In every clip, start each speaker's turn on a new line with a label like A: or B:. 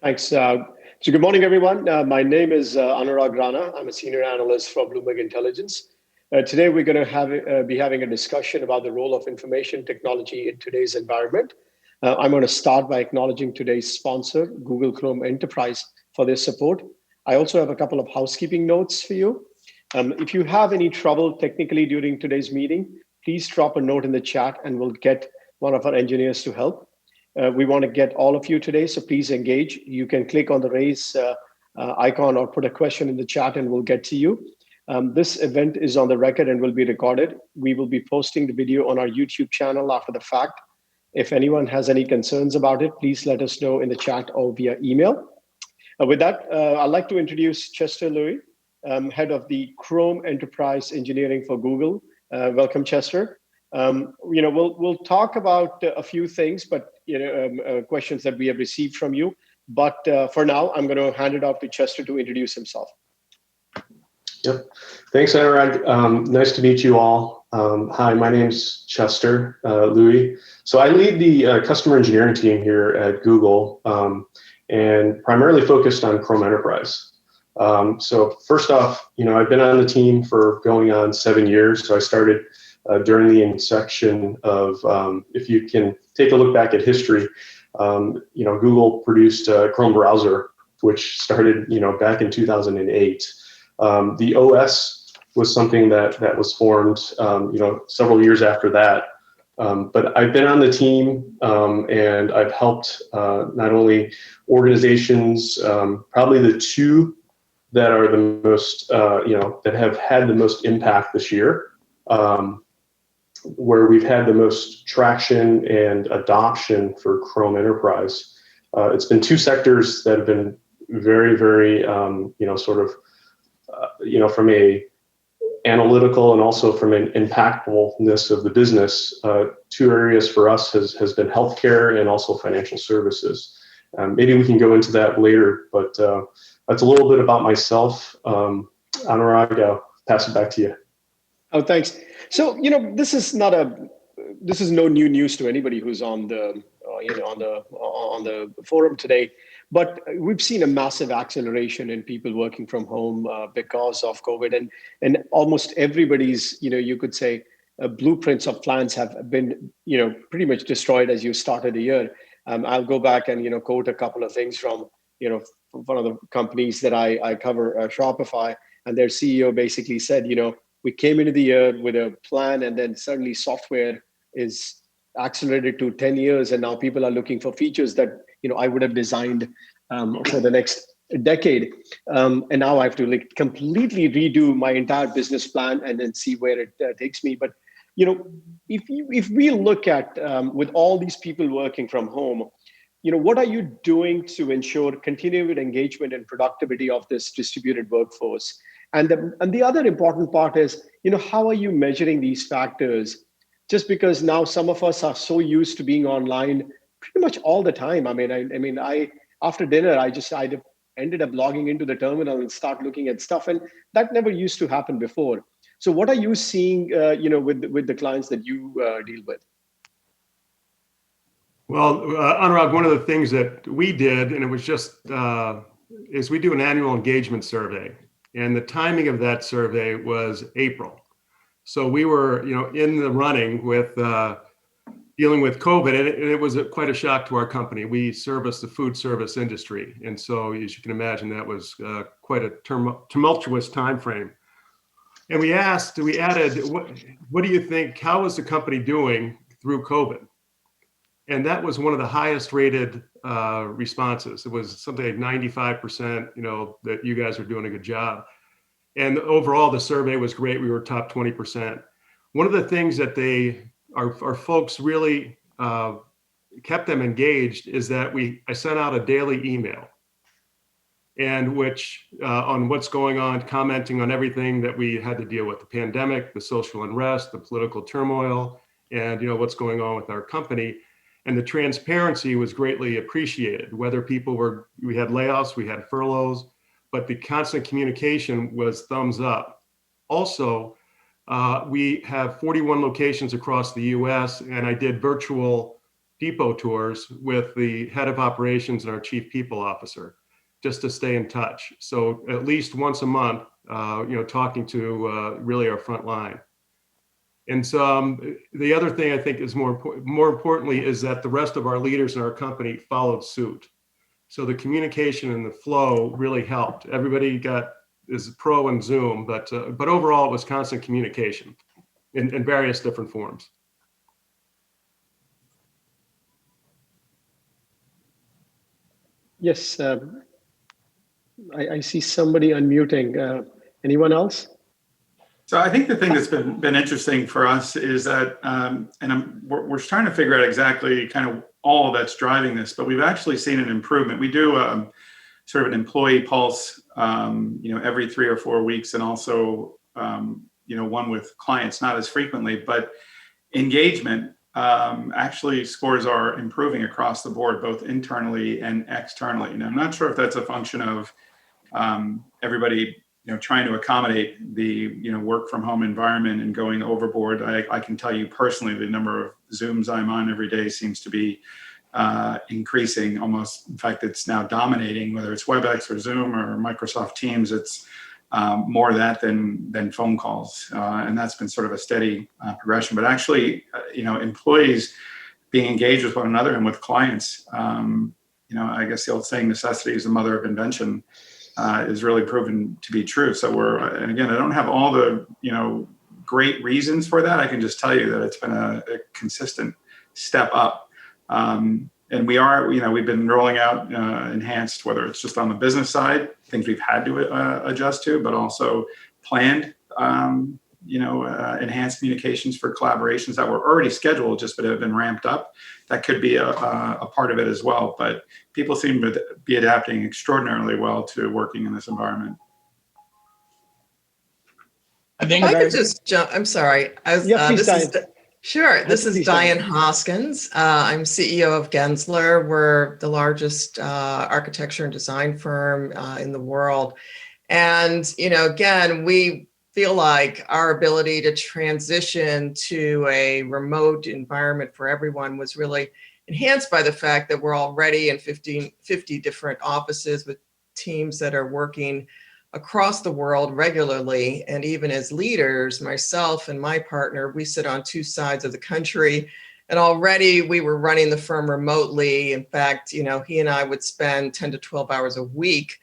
A: Thanks. So good morning, everyone. My name is Anurag Rana. I'm a senior analyst for Bloomberg Intelligence. Today, we're going to be having a discussion about the role of information technology in today's environment. I'm going to start by acknowledging today's sponsor, Google Chrome Enterprise, for their support. I also have a couple of housekeeping notes for you. If you have any trouble technically during today's meeting, please drop a note in the chat and we'll get one of our engineers to help. We want to get all of you today, so please engage. You can click on the raise icon or put a question in the chat and we'll get to you. This event is on the record and will be recorded. We will be posting the video on our YouTube channel after the fact. If anyone has any concerns about it, please let us know in the chat or via email. With that, I'd like to introduce Chester Lurie, head of the Chrome Enterprise Engineering for Google. Welcome, Chester. We'll talk about a few things, but questions that we have received from you. But for now, I'm going to hand it off to Chester to introduce himself.
B: Yep. Thanks, Anurag. Nice to meet you all. Hi, my name's Chester Lurie. So I lead the customer engineering team here at Google and primarily focused on Chrome Enterprise. So first off, I've been on the team for going on 7 years. So I started during the inception of, if you can take a look back at history, Google produced a Chrome browser, which started, back in 2008. The OS was something that was formed, several years after that. But I've been on the team and I've helped not only organizations, probably the two that are the most, that have had the most impact this year, where we've had the most traction and adoption for Chrome Enterprise. It's been two sectors that have been very, very, from a analytical and also from an impactfulness of the business. Two areas for us has been healthcare and also financial services. Maybe we can go into that later, but that's a little bit about myself. Anurag, I'll pass it back to you.
A: Oh, thanks. So, this is no new news to anybody who's on the on the forum today. But we've seen a massive acceleration in people working from home because of COVID, and almost everybody's, you could say, blueprints of plans have been, pretty much destroyed as you started the year. I'll go back and quote a couple of things from one of the companies that I cover, Shopify, and their CEO basically said, we came into the year with a plan, and then suddenly software is accelerated to 10 years, and now people are looking for features that I would have designed for the next decade, and now I have to completely redo my entire business plan and then see where it takes me. But if we look at with all these people working from home, what are you doing to ensure continued engagement and productivity of this distributed workforce? And the other important part is, how are you measuring these factors? Just because now some of us are so used to being online pretty much all the time. I after dinner, I ended up logging into the terminal and start looking at stuff, and that never used to happen before. So what are you seeing, with the clients that you deal with?
C: Well, Anurag, one of the things that we did, and it was just, is we do an annual engagement survey. And the timing of that survey was April. So we were, in the running with dealing with COVID, and it was quite a shock to our company. We service the food service industry. And so as you can imagine, that was quite a tumultuous time frame. And we added, what do you think, how is the company doing through COVID? And that was one of the highest rated responses. It was something like 95%, that you guys are doing a good job. And overall, the survey was great. We were top 20%. One of the things that our folks really kept them engaged is that I sent out a daily email, and which on what's going on, commenting on everything that we had to deal with: the pandemic, the social unrest, the political turmoil, and what's going on with our company. And the transparency was greatly appreciated. Whether we had layoffs, we had furloughs, but the constant communication was thumbs up. Also, we have 41 locations across the US, and I did virtual depot tours with the head of operations and our chief people officer, just to stay in touch. So at least once a month, talking to really our front line. And so the other thing I think is more importantly is that the rest of our leaders in our company followed suit. So the communication and the flow really helped. Everybody is pro in Zoom, but overall it was constant communication in various different forms.
A: Yes, I see somebody unmuting. Anyone else?
D: So I think the thing that's been interesting for us is that, we're trying to figure out exactly kind of all that's driving this, but we've actually seen an improvement. We do sort of an employee pulse, every 3 or 4 weeks, and also, one with clients, not as frequently, but engagement actually scores are improving across the board, both internally and externally. And I'm not sure if that's a function of everybody trying to accommodate the work from home environment and going overboard. I can tell you personally, the number of Zooms I'm on every day seems to be increasing. Almost, in fact, it's now dominating, whether it's WebEx or Zoom or Microsoft Teams. It's more of that than phone calls, and that's been sort of a steady progression. But actually, employees being engaged with one another and with clients, I guess the old saying, necessity is the mother of invention, is really proven to be true. So and again, I don't have all the, great reasons for that. I can just tell you that it's been a consistent step up. And we've been rolling out enhanced, whether it's just on the business side, things we've had to adjust to, but also planned, enhanced communications for collaborations that were already scheduled, but have been ramped up. That could be a part of it as well. But people seem to be adapting extraordinarily well to working in this environment.
E: I think if I could just jump, I'm sorry. This is Diane Hoskins. I'm CEO of Gensler. We're the largest architecture and design firm in the world. And, again, we feel like our ability to transition to a remote environment for everyone was really enhanced by the fact that we're already in 50 different offices with teams that are working across the world regularly. And even as leaders, myself and my partner, we sit on 2 sides of the country. And already we were running the firm remotely. In fact, he and I would spend 10 to 12 hours a week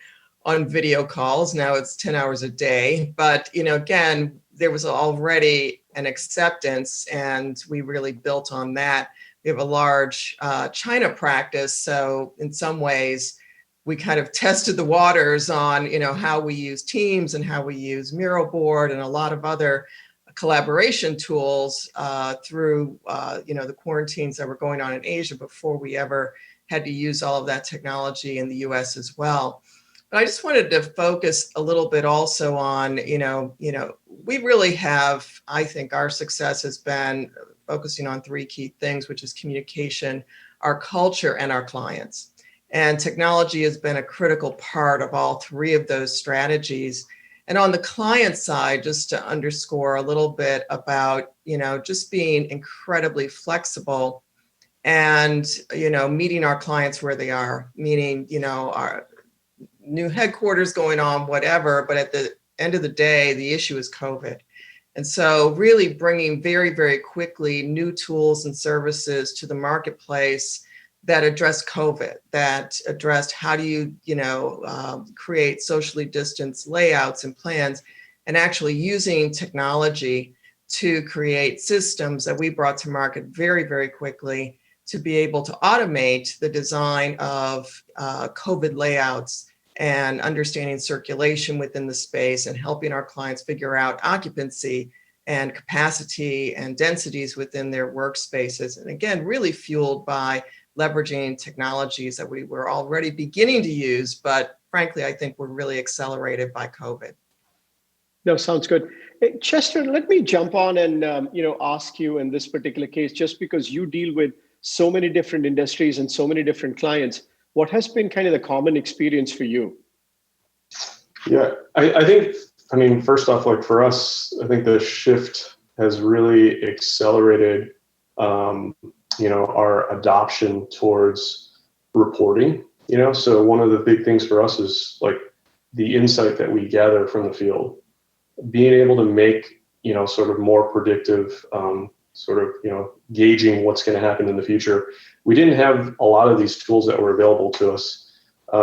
E: on video calls. Now it's 10 hours a day. But, again, there was already an acceptance, and we really built on that. We have a large China practice. So in some ways, we kind of tested the waters on, how we use Teams and how we use Miro board and a lot of other collaboration tools through, the quarantines that were going on in Asia before we ever had to use all of that technology in the US as well. But I just wanted to focus a little bit also on, we really have, I think our success has been focusing on 3 key things, which is communication, our culture, and our clients. And technology has been a critical part of all 3 of those strategies. And on the client side, just to underscore a little bit about, just being incredibly flexible and, meeting our clients where they are, meaning, our new headquarters going on, whatever, but at the end of the day, the issue is COVID. And so really bringing very, very quickly new tools and services to the marketplace that address COVID, that addressed how do you, create socially distanced layouts and plans, and actually using technology to create systems that we brought to market very, very quickly to be able to automate the design of COVID layouts and understanding circulation within the space and helping our clients figure out occupancy and capacity and densities within their workspaces. And again, really fueled by leveraging technologies that we were already beginning to use, but frankly, I think were really accelerated by COVID.
A: No, sounds good. Hey, Chester, let me jump on and ask you in this particular case, just because you deal with so many different industries and so many different clients, what has been kind of the common experience for you?
B: Yeah, I think, first off, like for us, I think the shift has really accelerated our adoption towards reporting. So one of the big things for us is like the insight that we gather from the field, being able to make sort of more predictive, gauging what's going to happen in the future. We didn't have a lot of these tools that were available to us,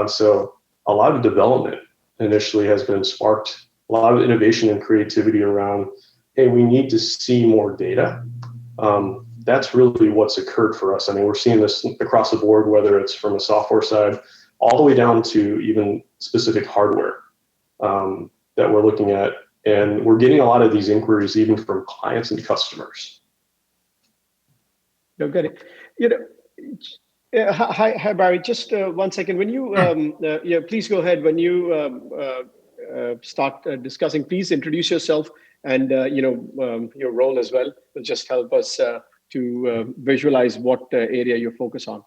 B: so a lot of development initially has been sparked, a lot of innovation and creativity around, hey, we need to see more data. That's really what's occurred for us. I mean, we're seeing this across the board, whether it's from a software side, all the way down to even specific hardware that we're looking at. And we're getting a lot of these inquiries even from clients and customers.
A: No, good. Hi, Barry. Just 1 second. When you, please go ahead. When you start discussing, please introduce yourself and your role as well. Will just help us to visualize what area you focus on.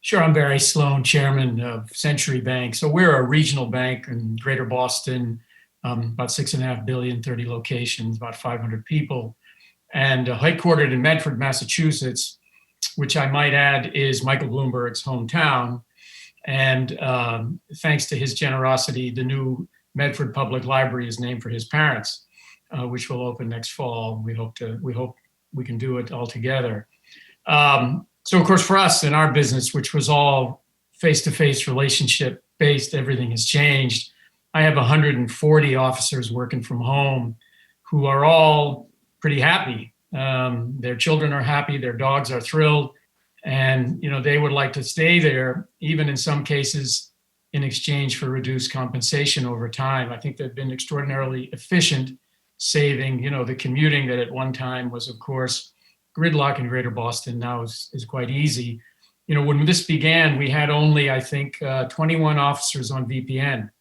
F: Sure. I'm Barry Sloane, chairman of Century Bank. So we're a regional bank in Greater Boston, about $6.5 billion, 30 locations, about 500 people, and headquartered in Medford, Massachusetts, which I might add is Michael Bloomberg's hometown. And thanks to his generosity, the new Medford Public Library is named for his parents, which will open next fall. We hope we can do it all together. So of course, for us in our business, which was all face-to-face relationship based, everything has changed. I have 140 officers working from home who are all pretty happy. Their children are happy, their dogs are thrilled, and they would like to stay there, even in some cases in exchange for reduced compensation over time. I think they've been extraordinarily efficient, saving the commuting that at one time was, of course, gridlock in Greater Boston. Now is quite easy. When this began, we had only, I think, 21 officers on VPN.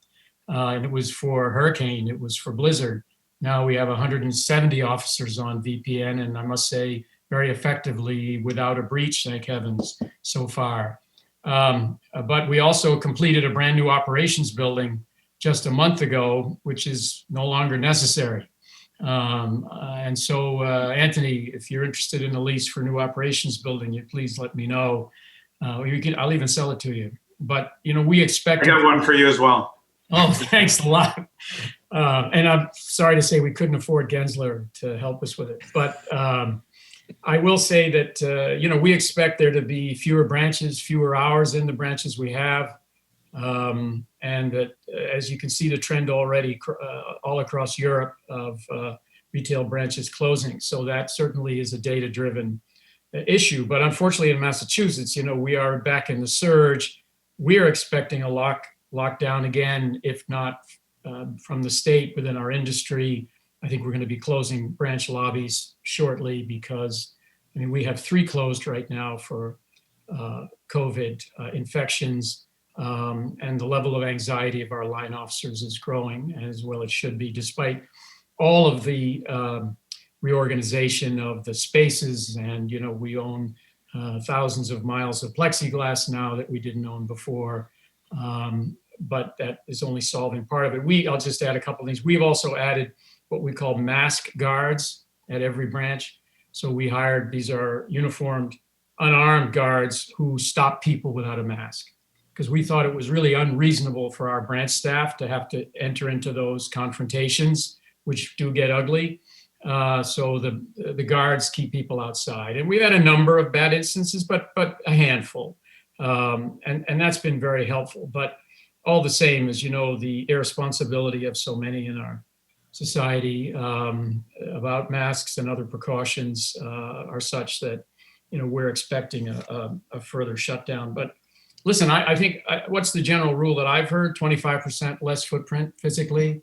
F: And it was for hurricane, it was for blizzard. Now we have 170 officers on VPN, and I must say very effectively without a breach, thank heavens, so far. But we also completed a brand new operations building just a month ago, which is no longer necessary. And so, Anthony, if you're interested in a lease for a new operations building, you please let me know. I'll even sell it to you. But we expect.
D: I got one for you as well.
F: Oh, thanks a lot. And I'm sorry to say we couldn't afford Gensler to help us with it. But I will say that, we expect there to be fewer branches, fewer hours in the branches we have. And that, as you can see, the trend already all across Europe of retail branches closing. So that certainly is a data-driven issue. But unfortunately, in Massachusetts, we are back in the surge. We are expecting a lockdown again, if not from the state within our industry. I think we're going to be closing branch lobbies shortly because, we have 3 closed right now for COVID infections. And the level of anxiety of our line officers is growing, as well it should be, despite all of the reorganization of the spaces. And, we own thousands of miles of plexiglass now that we didn't own before. But that is only solving part of it. I'll just add a couple of things. We've also added what we call mask guards at every branch. So these are uniformed, unarmed guards who stop people without a mask, because we thought it was really unreasonable for our branch staff to have to enter into those confrontations, which do get ugly. So the guards keep people outside. And we've had a number of bad instances, but a handful. And that's been very helpful. But all the same, as the irresponsibility of so many in our society about masks and other precautions are such that, we're expecting a further shutdown. But listen, I think what's the general rule that I've heard? 25% less footprint physically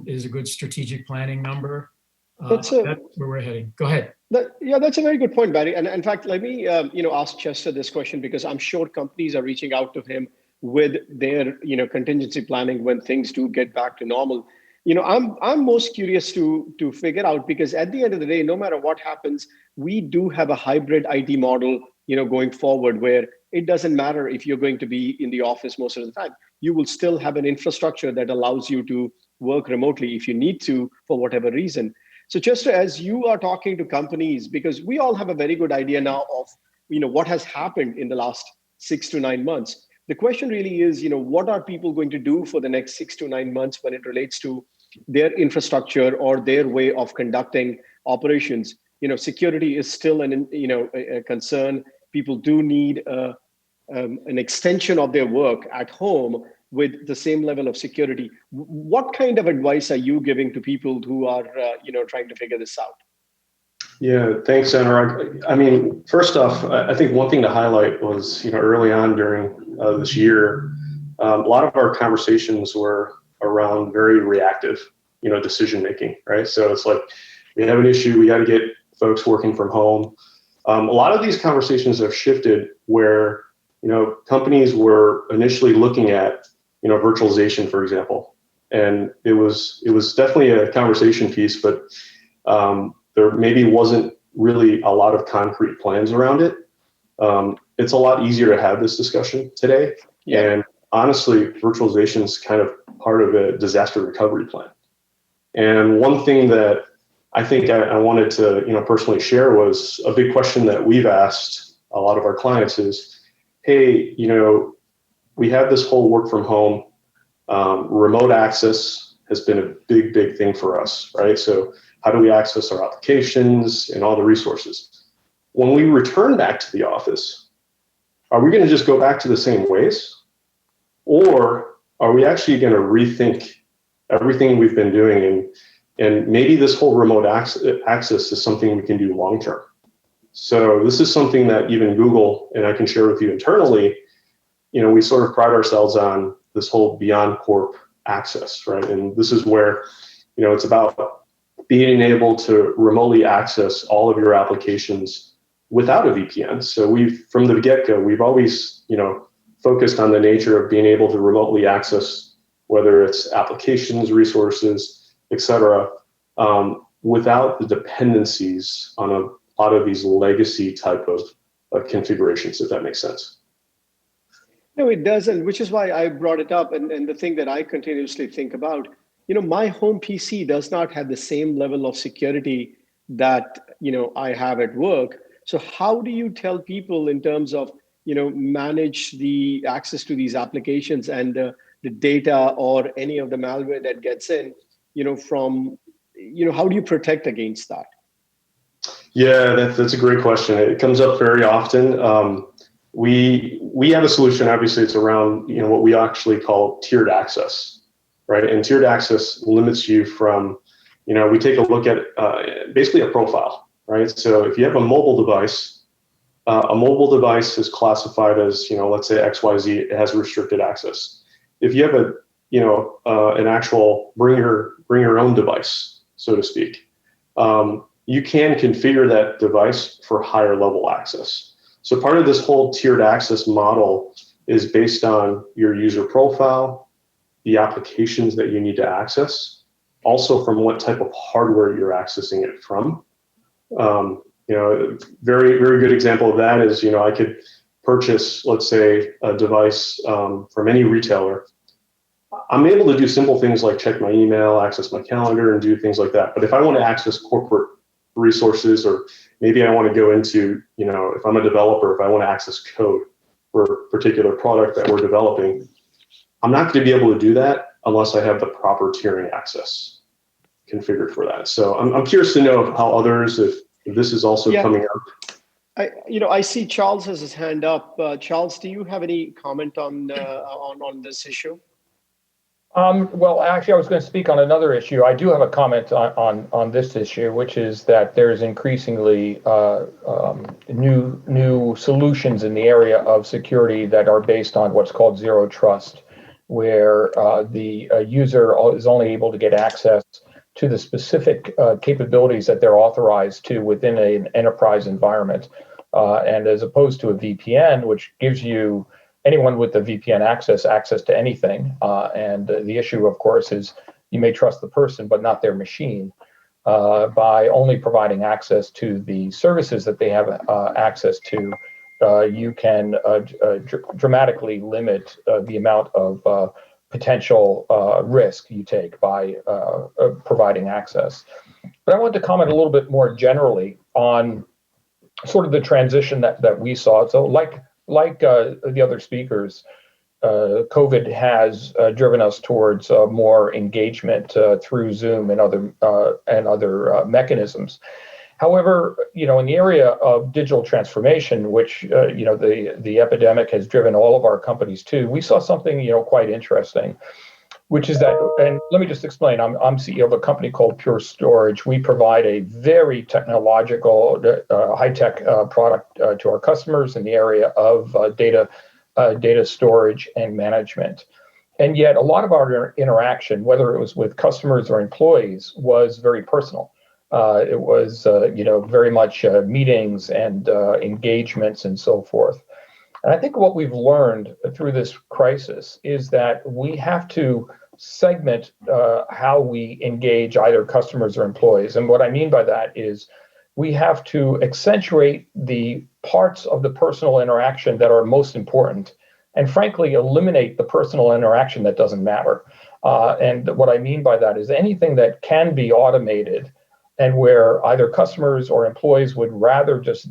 F: is a good strategic planning number. That's where we're heading. Go ahead.
A: That's a very good point, Barry. And in fact, let me ask Chester this question, because I'm sure companies are reaching out to him with their contingency planning when things do get back to normal. I'm most curious to figure out, because at the end of the day, no matter what happens, we do have a hybrid IT model, going forward, where it doesn't matter if you're going to be in the office most of the time. You will still have an infrastructure that allows you to work remotely if you need to, for whatever reason. So Chester, as you are talking to companies, because we all have a very good idea now of, what has happened in the last 6 to 9 months. The question really is, what are people going to do for the next 6 to 9 months when it relates to their infrastructure or their way of conducting operations? Security is still a concern. People do need an extension of their work at home with the same level of security. What kind of advice are you giving to people who are, trying to figure this out?
B: Yeah, thanks, Anurag. I mean, first off, I think one thing to highlight was, early on during this year, a lot of our conversations were around very reactive, decision making, right? So it's like, we have an issue, we got to get folks working from home. A lot of these conversations have shifted where, companies were initially looking at, virtualization, for example, and it was definitely a conversation piece, but there maybe wasn't really a lot of concrete plans around it. It's a lot easier to have this discussion today. Yeah. And honestly, virtualization is kind of part of a disaster recovery plan. And one thing that I think I wanted to, personally share was a big question that we've asked a lot of our clients is, hey, we have this whole work from home, remote access has been a big, big thing for us, right? So how do we access our applications and all the resources? When we return back to the office, are we going to just go back to the same ways? Or are we actually going to rethink everything we've been doing? And maybe this whole remote access is something we can do long term. So this is something that even Google, and I can share with you internally, we sort of pride ourselves on this whole beyond corp access, right? And this is where, it's about being able to remotely access all of your applications without a VPN. So from the get-go, we've always, focused on the nature of being able to remotely access, whether it's applications, resources, et cetera, without the dependencies on a lot of these legacy type of configurations, if that makes sense.
A: No, it doesn't, which is why I brought it up. And the thing that I continuously think about, my home PC does not have the same level of security that, I have at work. So how do you tell people in terms of, manage the access to these applications and the data or any of the malware that gets in, from, how do you protect against that?
B: Yeah, that's a great question. It comes up very often. We have a solution. Obviously, it's around what we actually call tiered access, right? And tiered access limits you from, we take a look at basically a profile, right? So if you have a mobile device is classified as let's say XYZ. It has restricted access. If you have an actual bring your own device, so to speak, you can configure that device for higher level access. So part of this whole tiered access model is based on your user profile, the applications that you need to access, also from what type of hardware you're accessing it from. Very, very good example of that is, I could purchase, let's say, a device from any retailer. I'm able to do simple things like check my email, access my calendar, and do things like that. But if I want to access corporate resources, or maybe I want to go into, if I'm a developer, if I want to access code for a particular product that we're developing, I'm not going to be able to do that unless I have the proper tiering access configured for that. So I'm curious to know how others, if this is also coming up.
A: I see Charles has his hand up. Charles, do you have any comment on this issue?
G: Well, actually, I was going to speak on another issue. I do have a comment on this issue, which is that there's increasingly new solutions in the area of security that are based on what's called zero trust, where the user is only able to get access to the specific capabilities that they're authorized to within an enterprise environment. And as opposed to a VPN, which gives you anyone with the VPN access to anything. And the issue, of course, is you may trust the person, but not their machine. By only providing access to the services that they have access to, you can dramatically limit the amount of potential risk you take by providing access. But I want to comment a little bit more generally on sort of the transition that we saw. So like the other speakers, COVID has driven us towards more engagement through Zoom and other mechanisms. However, in the area of digital transformation, which the epidemic has driven all of our companies to, we saw something quite interesting, which is that, and let me just explain. I'm CEO of a company called Pure Storage. We provide a very technological, high-tech product to our customers in the area of data storage and management. And yet, a lot of our interaction, whether it was with customers or employees, was very personal. It was, very much meetings and engagements and so forth. And I think what we've learned through this crisis is that we have to segment how we engage either customers or employees. And what I mean by that is we have to accentuate the parts of the personal interaction that are most important, and frankly, eliminate the personal interaction that doesn't matter. And what I mean by that is anything that can be automated and where either customers or employees would rather just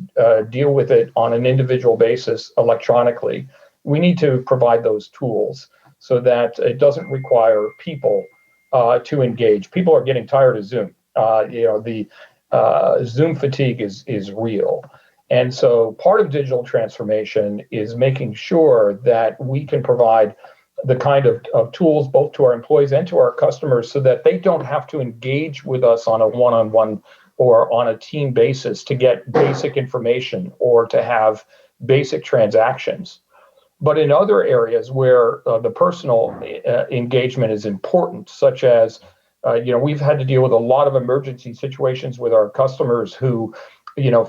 G: deal with it on an individual basis electronically, we need to provide those tools so that it doesn't require people to engage. People are getting tired of Zoom. The Zoom fatigue is real. And so part of digital transformation is making sure that we can provide the kind of tools both to our employees and to our customers so that they don't have to engage with us on a one-on-one or on a team basis to get basic information or to have basic transactions. But in other areas where the personal engagement is important, such as, we've had to deal with a lot of emergency situations with our customers who,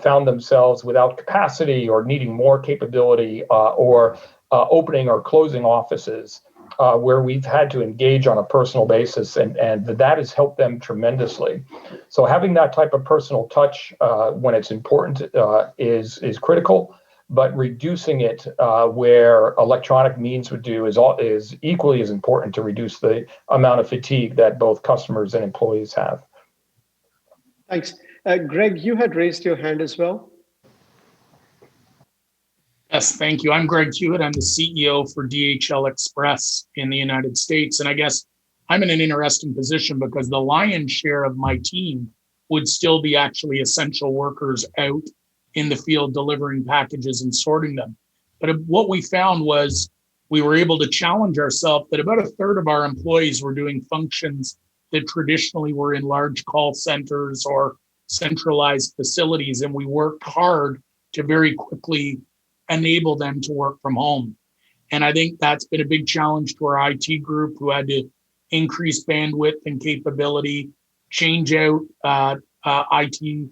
G: found themselves without capacity or needing more capability or opening or closing offices where we've had to engage on a personal basis, and that has helped them tremendously. So having that type of personal touch when it's important is critical, but reducing it where electronic means would do is equally as important to reduce the amount of fatigue that both customers and employees have.
A: Thanks. Greg, you had raised your hand as well.
H: Yes, thank you. I'm Greg Hewitt. I'm the CEO for DHL Express in the United States. And I guess I'm in an interesting position because the lion's share of my team would still be actually essential workers out in the field delivering packages and sorting them. But what we found was we were able to challenge ourselves that about a third of our employees were doing functions that traditionally were in large call centers or centralized facilities. And we worked hard to very quickly enable them to work from home. And I think that's been a big challenge to our IT group, who had to increase bandwidth and capability, change out IT.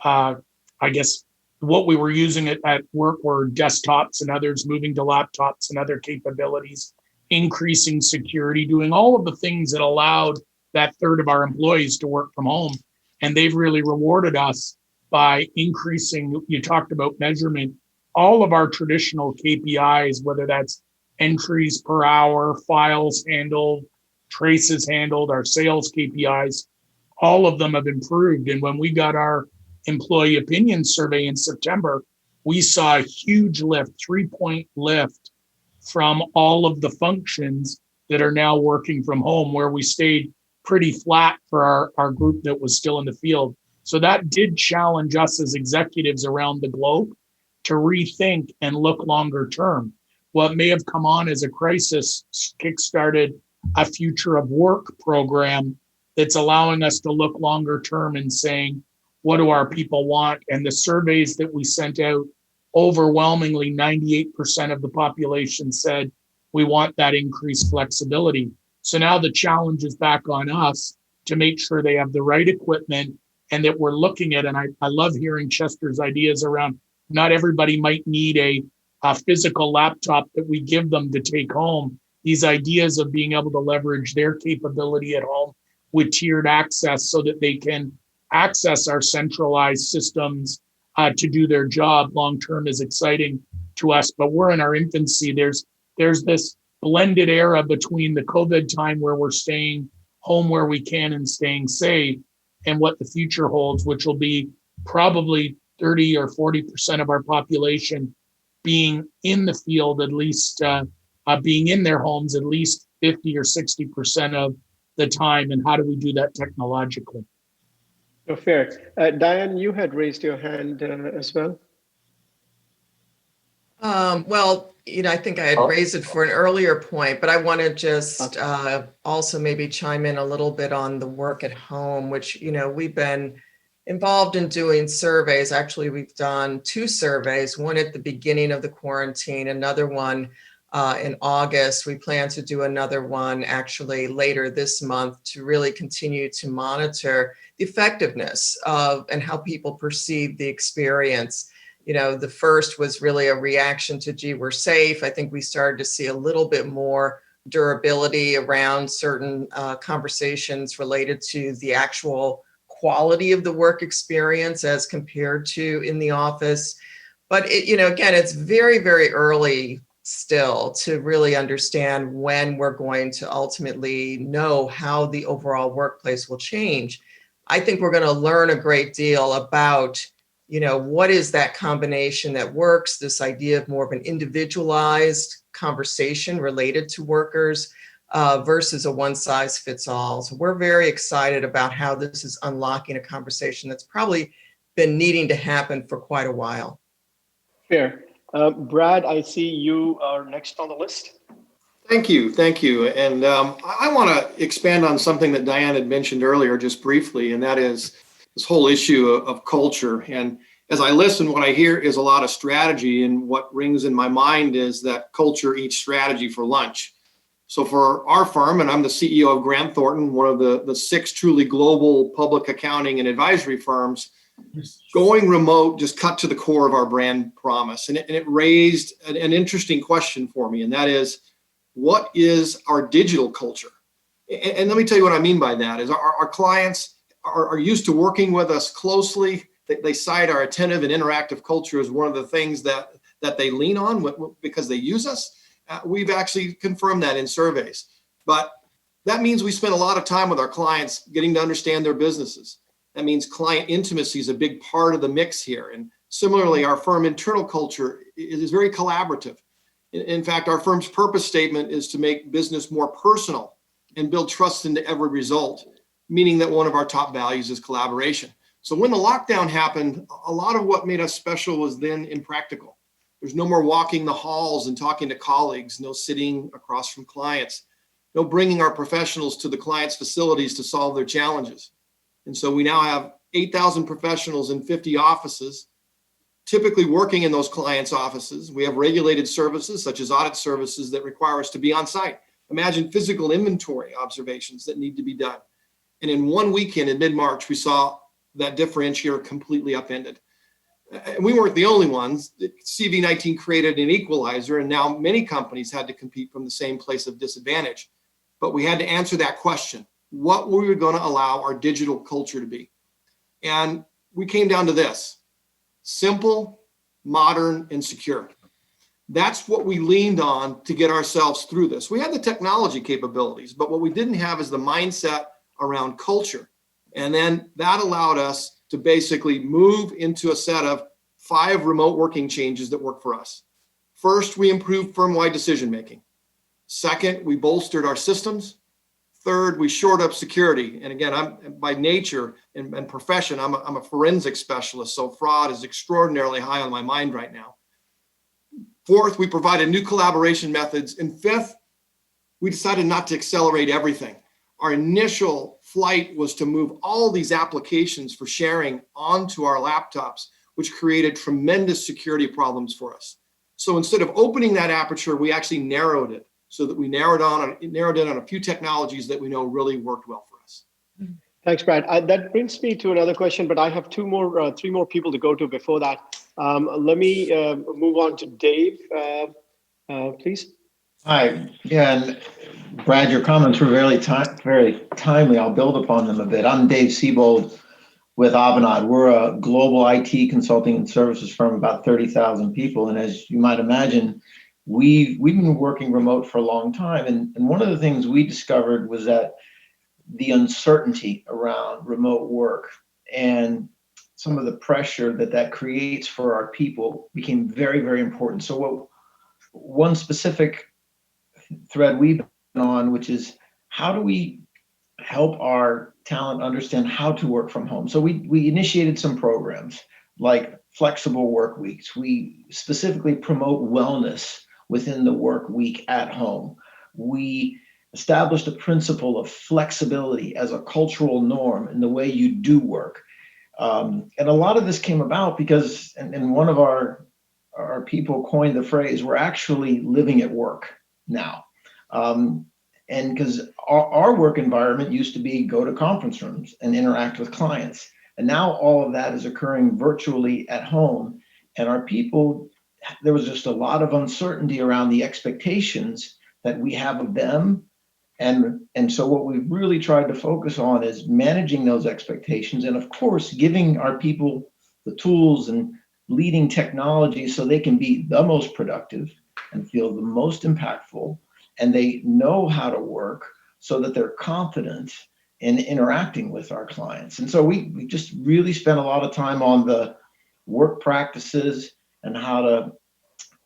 H: I guess what we were using at work were desktops and others, moving to laptops and other capabilities, increasing security, doing all of the things that allowed that third of our employees to work from home. And they've really rewarded us by increasing, you talked about measurement, all of our traditional KPIs, whether that's entries per hour, files handled, traces handled, our sales KPIs, all of them have improved. And when we got our employee opinion survey in September, we saw a huge lift, 3-point lift from all of the functions that are now working from home, where we stayed pretty flat for our group that was still in the field. So that did challenge us as executives around the globe to rethink and look longer term. What may have come on as a crisis kickstarted a future of work program that's allowing us to look longer term and saying, what do our people want? And the surveys that we sent out, overwhelmingly 98% of the population said, we want that increased flexibility. So now the challenge is back on us to make sure they have the right equipment and that we're looking at, and I love hearing Chester's ideas around not everybody might need a physical laptop that we give them to take home. These ideas of being able to leverage their capability at home with tiered access so that they can access our centralized systems to do their job long-term is exciting to us, but we're in our infancy. There's this blended era between the COVID time where we're staying home where we can and staying safe, and what the future holds, which will be probably 30 or 40% of our population being in the field, at least being in their homes at least 50 or 60% of the time. And how do we do that technologically?
A: Oh, fair. Diane, you had raised your hand as well.
E: Well, I think I had raised it for an earlier point, but I want to just also maybe chime in a little bit on the work at home, which, we've been involved in doing surveys. Actually, we've done 2 surveys, one at the beginning of the quarantine, another one in August. We plan to do another one actually later this month to really continue to monitor the effectiveness of and how people perceive the experience. The first was really a reaction to, gee, we're safe. I think we started to see a little bit more durability around certain conversations related to the actual quality of the work experience as compared to in the office. But again, it's very, very early still to really understand when we're going to ultimately know how the overall workplace will change. I think we're going to learn a great deal about, what is that combination that works, this idea of more of an individualized conversation related to workers versus a one size fits all. So we're very excited about how this is unlocking a conversation that's probably been needing to happen for quite a while.
A: Fair. Brad, I see you are next on the list.
I: Thank you. And I want to expand on something that Diane had mentioned earlier, just briefly, and that is this whole issue of culture. And as I listen, what I hear is a lot of strategy, and what rings in my mind is that culture eats strategy for lunch. So for our firm, and I'm the CEO of Grant Thornton, one of the 6 truly global public accounting and advisory firms, going remote just cut to the core of our brand promise. And it raised an interesting question for me, and that is, what is our digital culture? And let me tell you what I mean by that is our clients are used to working with us closely. They cite our attentive and interactive culture as one of the things that they lean on because they use us. We've actually confirmed that in surveys. But that means we spend a lot of time with our clients getting to understand their businesses. That means client intimacy is a big part of the mix here. And similarly, our firm internal culture is very collaborative. In fact, our firm's purpose statement is to make business more personal and build trust into every result, meaning that one of our top values is collaboration. So when the lockdown happened, a lot of what made us special was then impractical. There's no more walking the halls and talking to colleagues, no sitting across from clients, no bringing our professionals to the client's facilities to solve their challenges. And so we now have 8,000 professionals in 50 offices, typically working in those clients' offices. We have regulated services such as audit services that require us to be on site. Imagine physical inventory observations that need to be done. And in one weekend in mid-March, we saw that differentiator completely upended. And we weren't the only ones. CV-19 created an equalizer, and now many companies had to compete from the same place of disadvantage. But we had to answer that question. What were we going to allow our digital culture to be? And we came down to this: simple, modern, and secure. That's what we leaned on to get ourselves through this. We had the technology capabilities, but what we didn't have is the mindset around culture. And then that allowed us to basically move into a set of 5 remote working changes that work for us. First, we improved firm-wide decision-making. Second, we bolstered our systems. Third, we shored up security. And again, I'm by nature and profession, I'm a forensic specialist, so fraud is extraordinarily high on my mind right now. Fourth, we provided new collaboration methods. And fifth, we decided not to accelerate everything. Our initial flight was to move all these applications for sharing onto our laptops, which created tremendous security problems for us. So instead of opening that aperture, we actually narrowed it so that we narrowed in on a few technologies that we know really worked well for us.
A: Thanks, Brad. That brings me to another question, but I have 3 more people to go to before that. Let me move on to Dave, please.
J: Hi, yeah, and Brad, your comments were very timely. I'll build upon them a bit. I'm Dave Siebold with Avanade. We're a global IT consulting and services firm, about 30,000 people. And as you might imagine, we've been working remote for a long time. And one of the things we discovered was that the uncertainty around remote work and some of the pressure that creates for our people became very, very important. So one specific thread we've been on, which is how do we help our talent understand how to work from home? So we initiated some programs like flexible work weeks. We specifically promote wellness within the work week at home. We established a principle of flexibility as a cultural norm in the way you do work. And a lot of this came about because, and one of our people coined the phrase, we're actually living at work now. And because our work environment used to be go to conference rooms and interact with clients. And now all of that is occurring virtually at home. And our people, there was just a lot of uncertainty around the expectations that we have of them. And so what we've really tried to focus on is managing those expectations and, of course, giving our people the tools and leading technology so they can be the most productive and feel the most impactful, and they know how to work so that they're confident in interacting with our clients. And so we just really spent a lot of time on the work practices and how to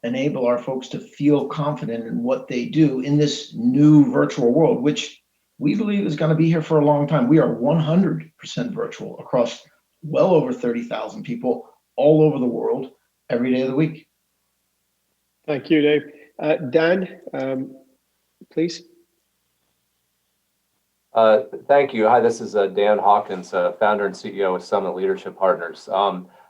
J: enable our folks to feel confident in what they do in this new virtual world, which we believe is going to be here for a long time. We are 100% virtual across well over 30,000 people all over the world every day of the week.
A: Thank you, Dave. Dan, please.
K: Thank you. Hi, this is Dan Hawkins, founder and CEO of Summit Leadership Partners.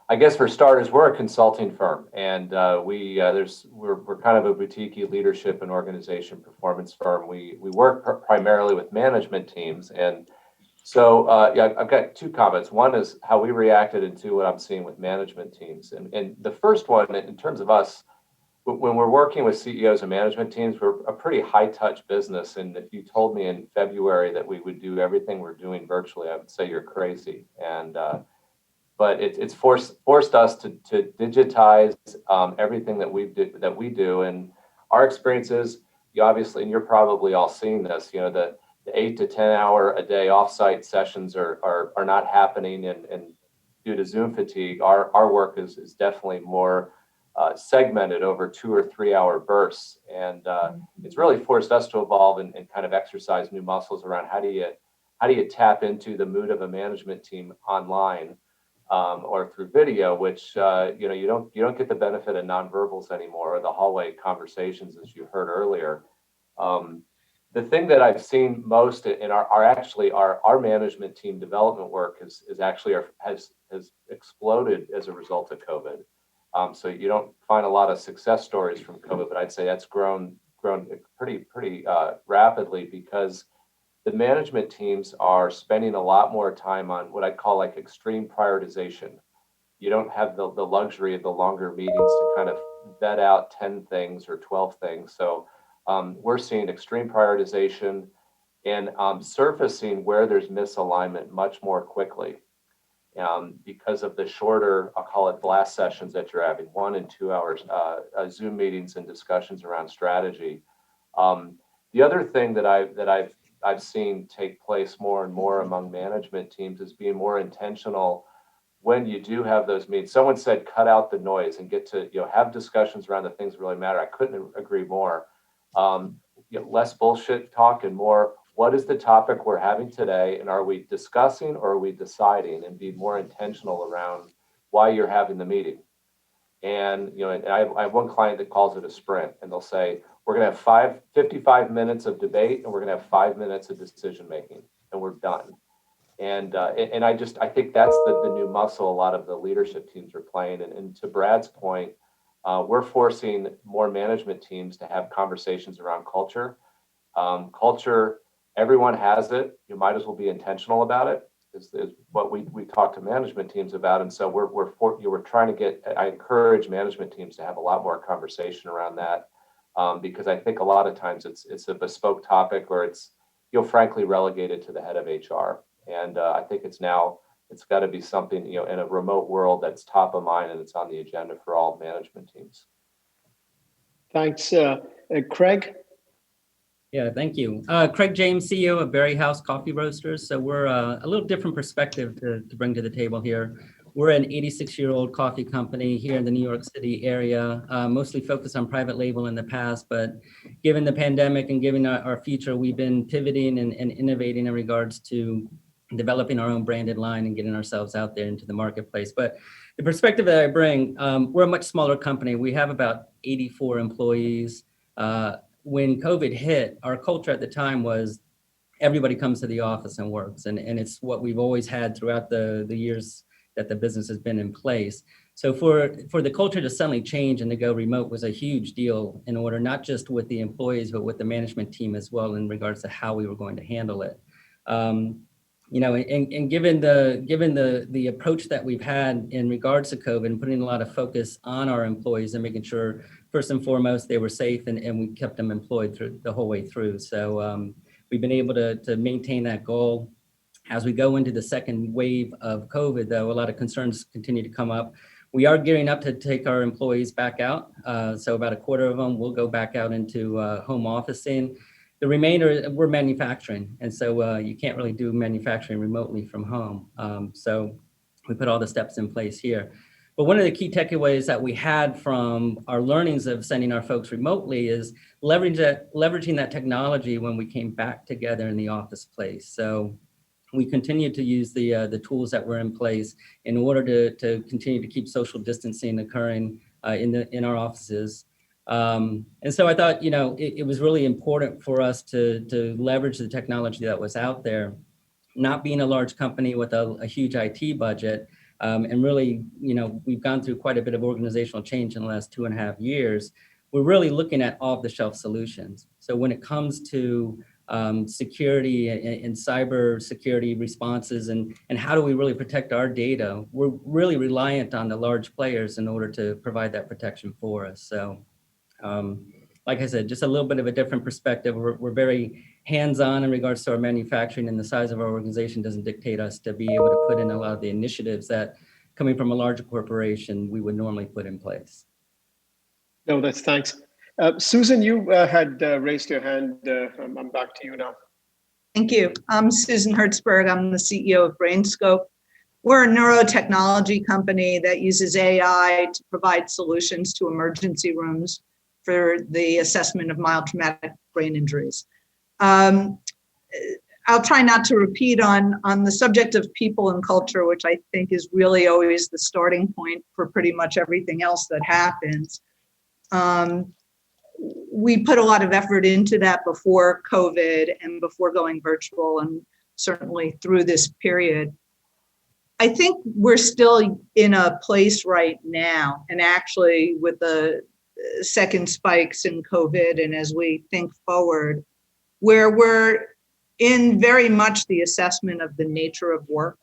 K: I guess for starters, we're a consulting firm, and we're kind of a boutique leadership and organization performance firm. We work primarily with management teams, and so I've got two comments. One is how we reacted, and two, what I'm seeing with management teams. And the first one, in terms of us, when we're working with CEOs and management teams, we're a pretty high-touch business. And if you told me in February that we would do everything we're doing virtually, I would say you're crazy. And but it's forced us to digitize everything that we do. And our experience is, obviously, and you're probably all seeing this, the 8 to 10 hour a day offsite sessions are not happening, and due to Zoom fatigue, our work is definitely more segmented over 2 or 3 hour bursts. And it's really forced us to evolve and kind of exercise new muscles around how do you tap into the mood of a management team online or through video, which you don't get the benefit of nonverbals anymore, or the hallway conversations, as you heard earlier. The thing that I've seen most in our management team development work has exploded as a result of COVID. So you don't find a lot of success stories from COVID, but I'd say that's grown pretty rapidly, because the management teams are spending a lot more time on what I call like extreme prioritization. You don't have the luxury of the longer meetings to kind of vet out 10 things or 12 things. So we're seeing extreme prioritization and surfacing where there's misalignment much more quickly because of the shorter, I'll call it blast sessions that you're having, 1 and 2 hours, Zoom meetings and discussions around strategy. The other thing that I've seen take place more and more among management teams is being more intentional when you do have those meetings. Someone said, cut out the noise and get to have discussions around the things that really matter. I couldn't agree more. Less bullshit talk and more, what is the topic we're having today, and are we discussing or are we deciding, and be more intentional around why you're having the meeting. And and I have one client that calls it a sprint, and they'll say, we're going to have 55 minutes of debate, and we're going to have 5 minutes of decision making, and we're done. And I think that's the new muscle a lot of the leadership teams are playing. And to Brad's point, we're forcing more management teams to have conversations around culture. Culture, everyone has it. You might as well be intentional about it. Is what we talk to management teams about. And so we're trying to I encourage management teams to have a lot more conversation around that. Because I think a lot of times it's a bespoke topic, or it's frankly relegated to the head of HR. And I think it's got to be something in a remote world that's top of mind, and it's on the agenda for all management teams.
A: Thanks, Craig.
L: Yeah, thank you. Craig James, CEO of Berry House Coffee Roasters. So we're a little different perspective to bring to the table here. We're an 86-year-old coffee company here in the New York City area, mostly focused on private label in the past, but given the pandemic and given our future, we've been pivoting and innovating in regards to developing our own branded line and getting ourselves out there into the marketplace. But the perspective that I bring, we're a much smaller company. We have about 84 employees. When COVID hit, our culture at the time was everybody comes to the office and works. And it's what we've always had throughout the years that the business has been in place. So for the culture to suddenly change and to go remote was a huge deal in order, not just with the employees, but with the management team as well in regards to how we were going to handle it. You know, and given the approach that we've had in regards to COVID and putting a lot of focus on our employees and making sure, first and foremost, they were safe and we kept them employed through the whole way through. So we've been able to maintain that goal. As we go into the second wave of COVID, though, a lot of concerns continue to come up. We are gearing up to take our employees back out. So about a quarter of them will go back out into home officing. The remainder, we're manufacturing. And so you can't really do manufacturing remotely from home. So we put all the steps in place here. But one of the key takeaways that we had from our learnings of sending our folks remotely is leveraging that technology when we came back together in the office place. So we continue to use the tools that were in place in order to continue to keep social distancing occurring in our offices. And so I thought, you know, it was really important for us to leverage the technology that was out there, not being a large company with a huge IT budget. And really, you know, we've gone through quite a bit of organizational change in the last 2.5 years. We're really looking at off-the-shelf solutions. So when it comes to security and cyber security responses and how do we really protect our data, we're really reliant on the large players in order to provide that protection for us. So like I said, just a little bit of a different perspective. We're very hands-on in regards to our manufacturing, and the size of our organization doesn't dictate us to be able to put in a lot of the initiatives that coming from a larger corporation we would normally put in place.
A: No, that's thanks. Susan, you had raised your hand. I'm back to you now.
M: Thank you. I'm Susan Hertzberg. I'm the CEO of BrainScope. We're a neurotechnology company that uses AI to provide solutions to emergency rooms for the assessment of mild traumatic brain injuries. I'll try not to repeat on the subject of people and culture, which I think is really always the starting point for pretty much everything else that happens. We put a lot of effort into that before COVID and before going virtual, and certainly through this period. I think we're still in a place right now, and actually with the second spikes in COVID, and as we think forward, where we're in very much the assessment of the nature of work,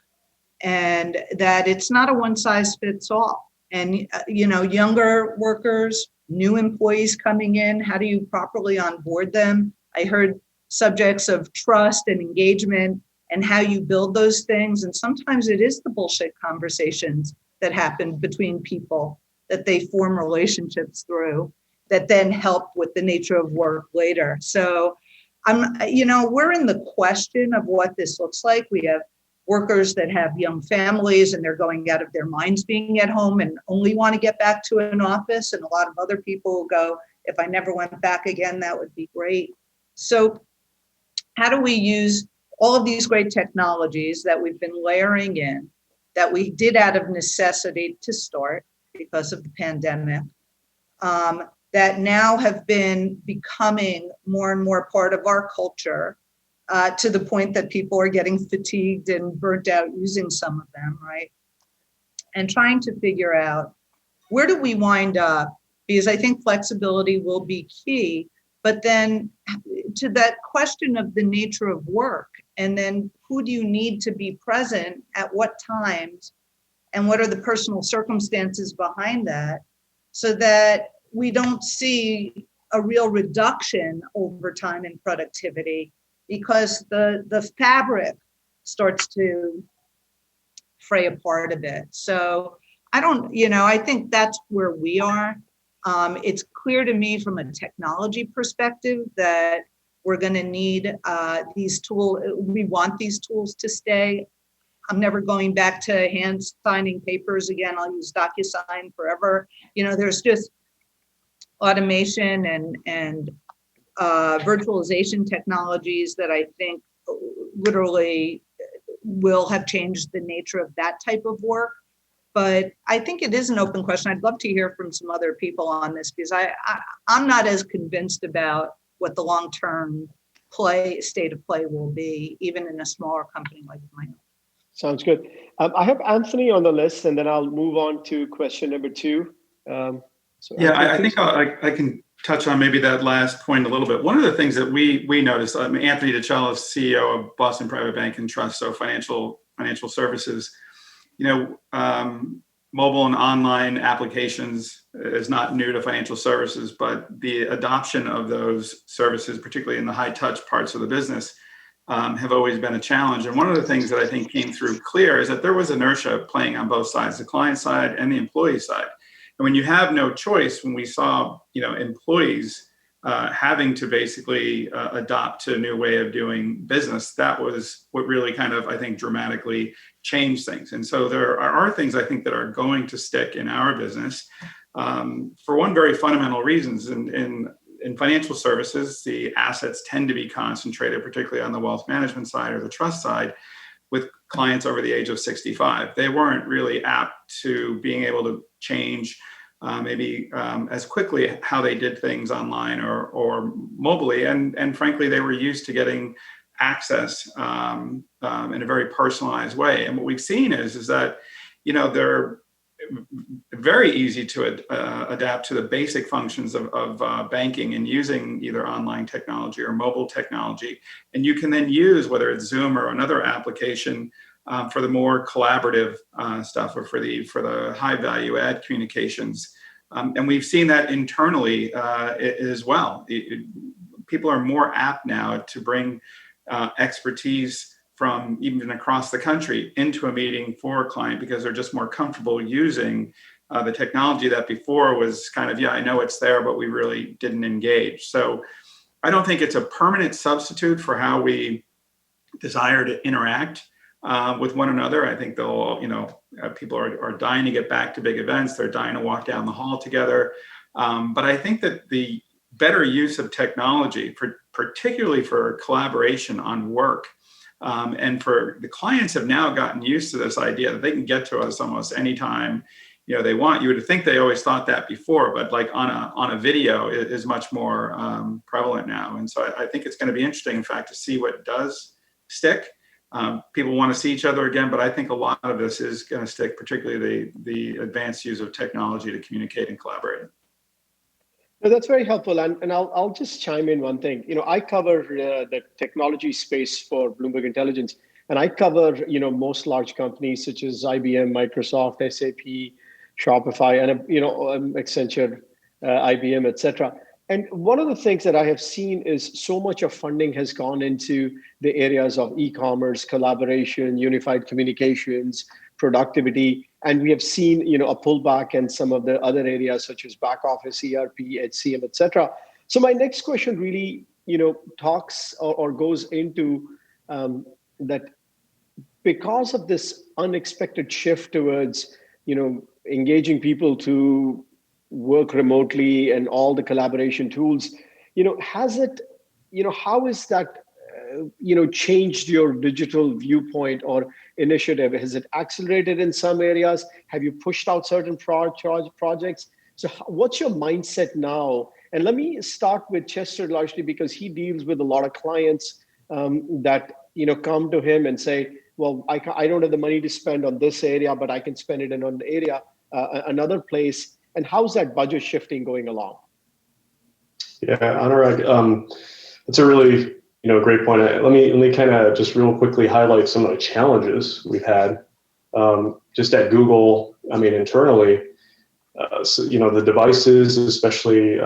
M: and that it's not a one size fits all. And you know, younger workers, new employees coming in, how do you properly onboard them? I heard subjects of trust and engagement and how you build those things. And sometimes it is the bullshit conversations that happen between people that they form relationships through that then help with the nature of work later. So we're in the question of what this looks like. We have workers that have young families and they're going out of their minds being at home and only want to get back to an office. And a lot of other people will go, if I never went back again, that would be great. So how do we use all of these great technologies that we've been layering in, that we did out of necessity to start because of the pandemic, that now have been becoming more and more part of our culture, to the point that people are getting fatigued and burnt out using some of them, right? And trying to figure out, where do we wind up? Because I think flexibility will be key, but then to that question of the nature of work, and then who do you need to be present at what times, and what are the personal circumstances behind that, so that we don't see a real reduction over time in productivity, because the fabric starts to fray apart a bit. So I think that's where we are. It's clear to me from a technology perspective that We're going to need these tools. We want these tools to stay. I'm never going back to hand signing papers again. I'll use DocuSign forever. There's just automation and virtualization technologies that I think literally will have changed the nature of that type of work. But I think it is an open question. I'd love to hear from some other people on this, because I'm not as convinced about what the long-term state of play will be, even in a smaller company like mine.
A: Sounds good. I have Anthony on the list, and then I'll move on to question number 2.
D: I think I can touch on maybe that last point a little bit. One of the things that we noticed, Anthony DiCello is CEO of Boston Private Bank and Trust, so financial services. Mobile and online applications is not new to financial services, but the adoption of those services, particularly in the high touch parts of the business, have always been a challenge. And one of the things that I think came through clear is that there was inertia playing on both sides, the client side and the employee side. And when you have no choice, when we saw, employees having to basically adopt to a new way of doing business, that was what really kind of, I think, dramatically changed things. And so there are things I think that are going to stick in our business for one very fundamental reasons. In financial services, the assets tend to be concentrated, particularly on the wealth management side or the trust side, with clients over the age of 65. They weren't really apt to being able to change as quickly how they did things online or mobilely. And frankly, they were used to getting access in a very personalized way. And what we've seen is that, they're very easy to adapt to the basic functions of banking and using either online technology or mobile technology. And you can then use, whether it's Zoom or another application, for the more collaborative stuff or for the high value add communications. And we've seen that internally as well. People are more apt now to bring expertise from even across the country into a meeting for a client, because they're just more comfortable using the technology that before was kind of, I know it's there, but we really didn't engage. So I don't think it's a permanent substitute for how we desire to interact with one another. I think they'll, people are dying to get back to big events. They're dying to walk down the hall together. But I think that the better use of technology, particularly for collaboration on work, and for the clients have now gotten used to this idea that they can get to us almost anytime they want. You would think they always thought that before, but like on a video is much more prevalent now. And so I think it's going to be interesting, in fact, to see what does stick. People want to see each other again, but I think a lot of this is going to stick, particularly the advanced use of technology to communicate and collaborate.
A: No, that's very helpful. And I'll just chime in one thing. I cover the technology space for Bloomberg Intelligence, and I cover, most large companies such as IBM, Microsoft, SAP, Shopify, and, Accenture, IBM, et cetera. And one of the things that I have seen is so much of funding has gone into the areas of e-commerce, collaboration, unified communications, productivity. And we have seen, a pullback in some of the other areas such as back office, ERP, HCM, et cetera. So my next question really, talks or goes into that because of this unexpected shift towards, engaging people to work remotely and all the collaboration tools, has it, how is that, changed your digital viewpoint or initiative? Has it accelerated in some areas? Have you pushed out certain projects? So what's your mindset now? And let me start with Chester largely because he deals with a lot of clients that, come to him and say, well, I don't have the money to spend on this area, but I can spend it in another place. And how's that budget shifting going along?
B: Yeah, Anurag, that's a really great point. Let me kind of just real quickly highlight some of the challenges we've had just at Google. I mean, internally, so, the devices, especially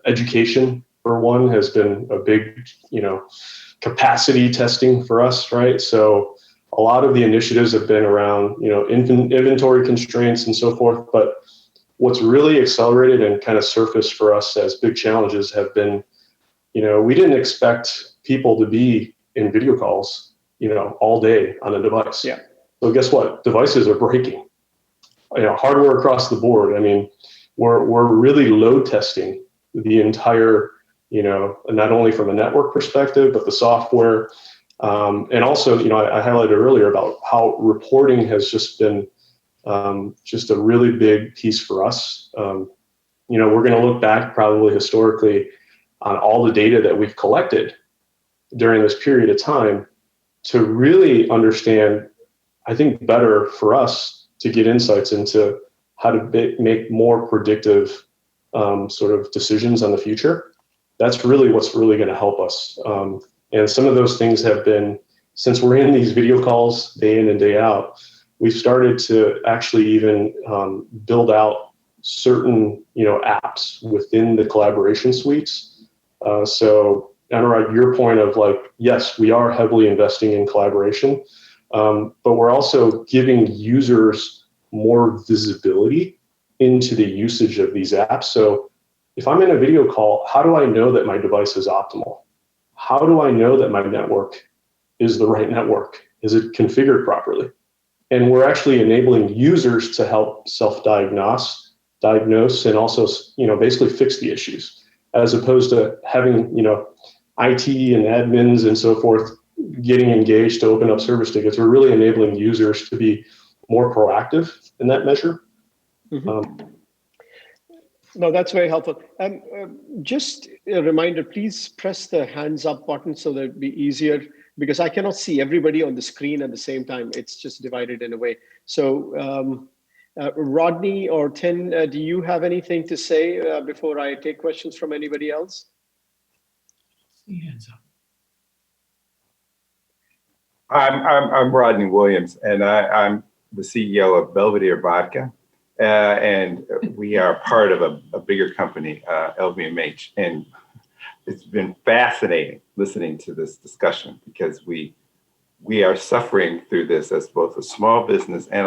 B: education for one, has been a big capacity testing for us, right? So a lot of the initiatives have been around inventory constraints and so forth, but what's really accelerated and kind of surfaced for us as big challenges have been, we didn't expect people to be in video calls, all day on a device.
A: Yeah.
B: So guess what? Devices are breaking. Hardware across the board. I mean, we're really load testing the entire, not only from a network perspective, but the software. And also, I highlighted earlier about how reporting has just been just a really big piece for us. We're going to look back probably historically on all the data that we've collected during this period of time to really understand, I think, better for us to get insights into how to make more predictive sort of decisions on the future. That's really what's really going to help us. And some of those things have been, since we're in these video calls day in and day out, we've started to actually even build out certain, apps within the collaboration suites. So Anurag, your point of yes, we are heavily investing in collaboration, but we're also giving users more visibility into the usage of these apps. So if I'm in a video call, how do I know that my device is optimal? How do I know that my network is the right network? Is it configured properly? And we're actually enabling users to help self-diagnose, and also, basically fix the issues, as opposed to having, IT and admins and so forth getting engaged to open up service tickets. We're really enabling users to be more proactive in that measure.
A: Mm-hmm. No, that's very helpful. Just a reminder, please press the hands up button so that it'd be easier, because I cannot see everybody on the screen at the same time. It's just divided in a way. So Rodney or Tin, do you have anything to say before I take questions from anybody else?
F: Hands up.
N: I'm Rodney Williams, and I'm the CEO of Belvedere Vodka. And we are part of a bigger company, LVMH. And it's been fascinating listening to this discussion, because we are suffering through this as both a small business and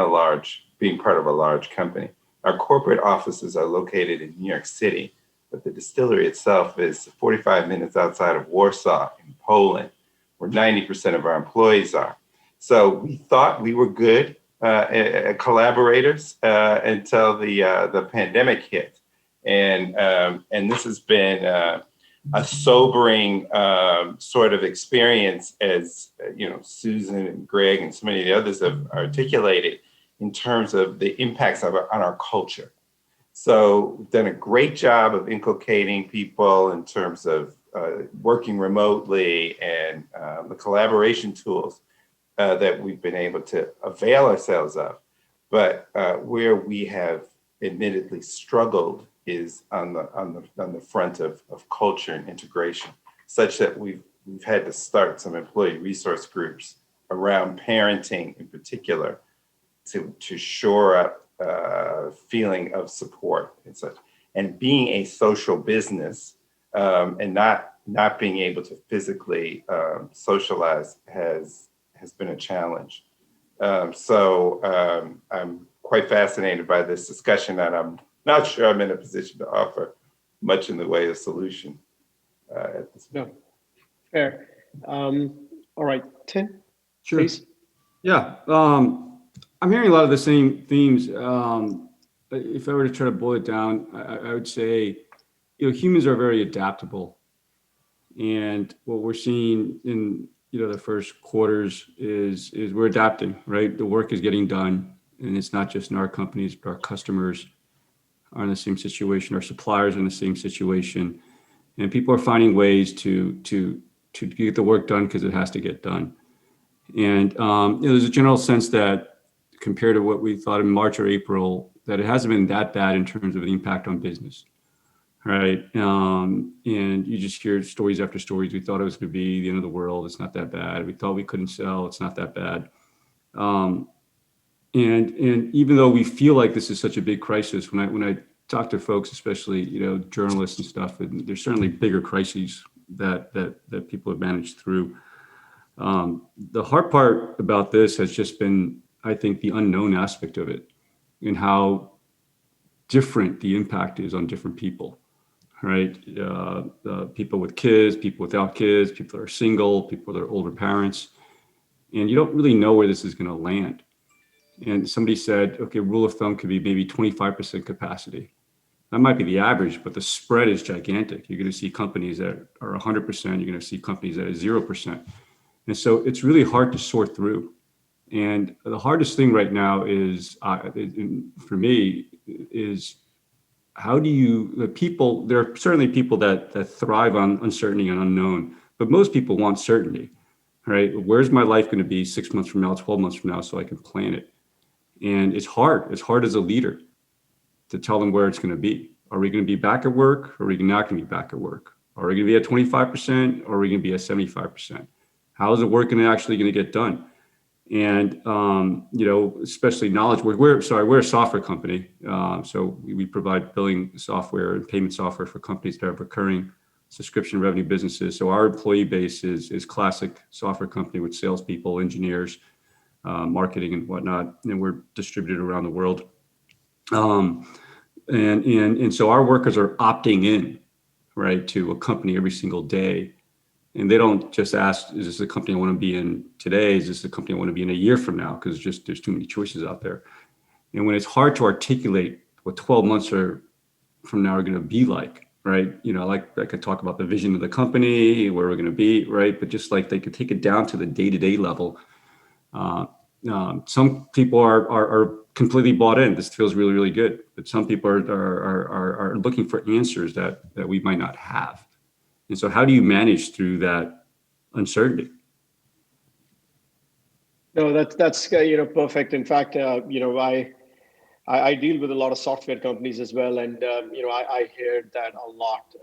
N: being part of a large company. Our corporate offices are located in New York City, but the distillery itself is 45 minutes outside of Warsaw in Poland, where 90% of our employees are. So we thought we were good collaborators until the pandemic hit, and this has been a sobering sort of experience, as Susan and Greg and so many of the others have articulated, in terms of the impacts on our culture. So we've done a great job of inculcating people in terms of working remotely and the collaboration tools that we've been able to avail ourselves of. But where we have admittedly struggled is on the front of culture and integration, such that we've had to start some employee resource groups around parenting in particular to shore up feeling of support and such. And being a social business and not being able to physically socialize has been a challenge. So I'm quite fascinated by this discussion, and I'm not sure I'm in a position to offer much in the way of solution at this point.
A: No, fair. All right, Tin,
O: sure.
A: Please.
O: Yeah, I'm hearing a lot of the same themes. If I were to try to boil it down, I would say, humans are very adaptable, and what we're seeing in the first quarters is we're adapting, right? The work is getting done, and it's not just in our companies, but our customers are in the same situation, our suppliers are in the same situation, and people are finding ways to get the work done because it has to get done. And there's a general sense that compared to what we thought in March or April, that it hasn't been that bad in terms of the impact on business, right? And you just hear stories after stories. We thought it was going to be the end of the world. It's not that bad. We thought we couldn't sell. It's not that bad. And even though we feel like this is such a big crisis, when I talk to folks, especially journalists and stuff, and there's certainly bigger crises that people have managed through. The hard part about this has just been, I think, the unknown aspect of it, and how different the impact is on different people, right? People with kids, people without kids, people that are single, people that are older parents. And you don't really know where this is going to land. And somebody said, okay, rule of thumb could be maybe 25% capacity. That might be the average, but the spread is gigantic. You're going to see companies that are 100%. You're going to see companies that are 0%. And so it's really hard to sort through. And the hardest thing right now is, for me, is how do you, there are certainly people that thrive on uncertainty and unknown, but most people want certainty, right? Where's my life going to be 6 months from now, 12 months from now, so I can plan it? And it's hard. It's hard as a leader to tell them where it's going to be. Are we going to be back at work? Or are we not going to be back at work? Are we going to be at 25%? Or are we going to be at 75%? How is the work actually going to get done? And, especially knowledge work. We're a software company. So we provide billing software and payment software for companies that have recurring subscription revenue businesses. So our employee base is classic software company with salespeople, engineers, marketing and whatnot. And we're distributed around the world. And so our workers are opting in, right, to a company every single day. And they don't just ask, is this the company I want to be in today? Is this the company I want to be in a year from now? Because there's too many choices out there. And when it's hard to articulate what 12 months from now are going to be like, right? I could talk about the vision of the company, where we're going to be, right? But just like they could take it down to the day-to-day level. Some people are completely bought in. This feels really, really good. But some people are looking for answers that we might not have. And so how do you manage through that uncertainty?
A: No, that's perfect. In fact, I deal with a lot of software companies as well, and I hear that a lot.